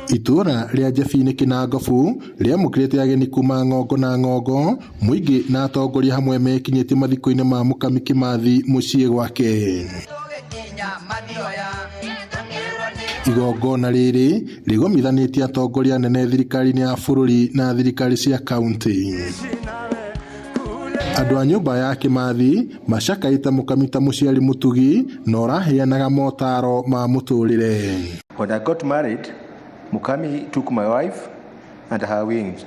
Itura ria Jabi-inĩ Kinangobu riamũkĩrĩte ageni kuma ng'ongo na ng'ongo, mũingĩ na atongoria hamwe mekinyĩtie mathiko-inĩ ma Mukami Kimathi mũciĩ gwake. Igongona rĩrĩ rĩgomithanĩtie atongoria nene thirikari-inĩ ya bũrũri na thirikari cia kaunti. Andũ a nyũmba ya Kimathi macakaĩte Mukami ta mũciari mũtugi na ũraheanaga motaro ma mũtũrĩre. When I got married, Mukami took my wife and her wings,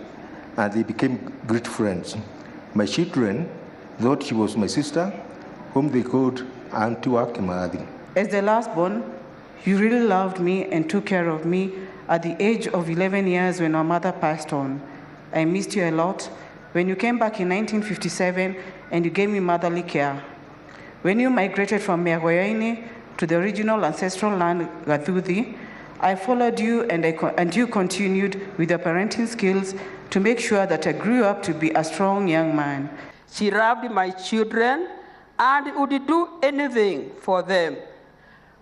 and they became great friends. My children thought she was my sister, whom they called Auntie Kimathi. As the last born, you really loved me and took care of me at the age of 11 years when my mother passed on. I missed you a lot. When you came back in 1957 and you gave me motherly care. When you migrated from mathiko-inĩ to the original ancestral land Gathuthi, I followed you and you continued with your parenting skills to make sure that I grew up to be a strong young man. She loved my children and would do anything for them.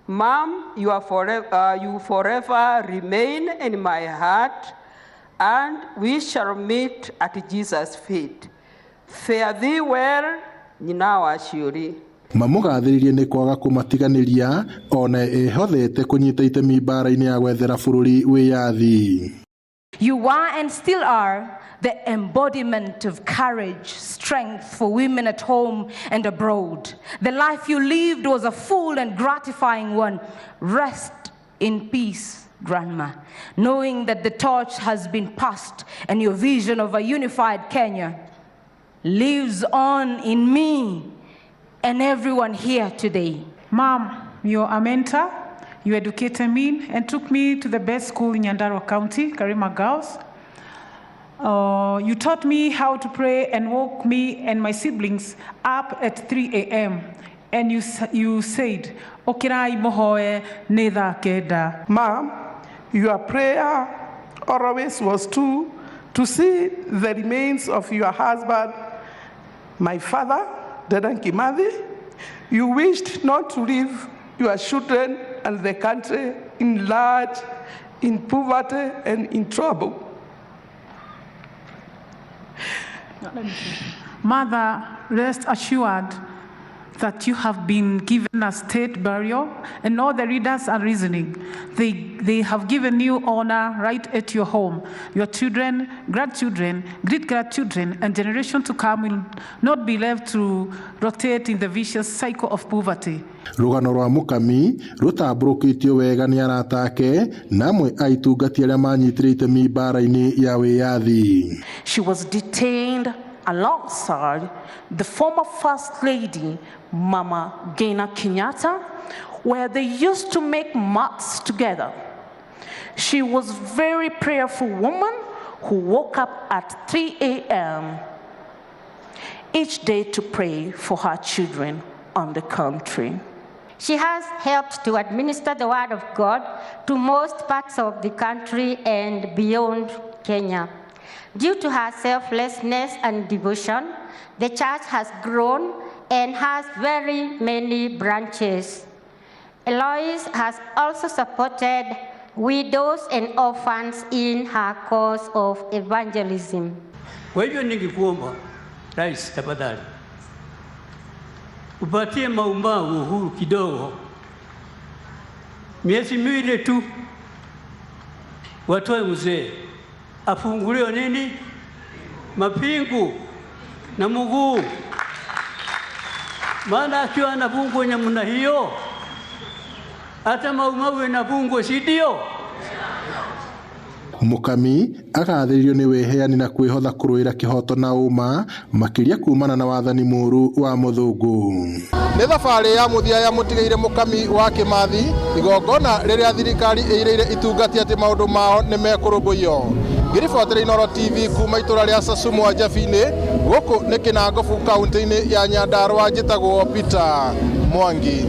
Mom, you forever remain in my heart, and we shall meet at Jesus' feet. Fare thee well, Nyina wa Ciuri. Mamũgathĩrĩrie nĩ kwaga kũmatiganĩria ona ehothete kũnyita itemi mbara-inĩ ya gwethera bũrũri wĩyathi. You are and still are the embodiment of courage, strength for women at home and abroad. The life you lived was a full and gratifying one. Rest in peace, Grandma, knowing that the torch has been passed and your vision of a unified Kenya lives on in me and everyone here today. Mom, you're a mentor. You educated me and took me to the best school in Nyandarua County, Karima Girls. You taught me how to pray and woke me and my siblings up at 3 a.m. And you said, "Okirai mohoe netha keda." Mom, your prayer always was to see the remains of your husband, my father, Dedan Kimathi. You wished not to leave your children and the country in large, in poverty and in trouble. Mother, rest assured that you have been given a state burial, and all the readers are reasoning. They have given you honor right at your home. Your children, grandchildren, great-grandchildren, and generation to come will not be left to rotate in the vicious cycle of poverty. Rũgano rwa Mukami rũtambũrũkĩtio wega nĩ arata ake na amwe a itungati arĩa manyitire itemi mbara-inĩ ya wĩyathi. She was detained alongside the former First Lady, Mama Kenyatta, where they used to make maths together. She was a very prayerful woman who woke up at 3 a.m. each day to pray for her children and the country. She has helped to administer the word of God to most parts of the country and beyond Kenya. Due to her selflessness and devotion, the church has grown and has very many branches. Eloise has also supported widows and orphans in her cause of evangelism. Kwa hivyo ningekuomba Rais, tafadhali upatie Maumau uhuru kidogo, miezi miwili tu, watoe mzee afunguliwe nini mapingu na mguu, maana akiwa anafungwa namna hiyo hata Maumau inafungwa, si ndio? Mukami agathĩrĩrio nĩ wĩheani na kwĩhotha kũrũĩra kĩhoto na ũma makĩria kumana na wathani mũũru wa mũthũngũ. Nĩ thabarĩ ya mũthia ya mũtigaire Mukami wa Kimathi, igongona rĩrĩa thirikari ĩirĩire itungati atĩ maũndũ mao nĩ mekũrũmbũiyo. Ngĩribotera Inooro TV kuma itũra rĩa Sasumwa Jabi-inĩ, gũkũ nĩ Kinangobu kaunti-inĩ ya Nyandarua, njĩtagwo Peter Mwangi.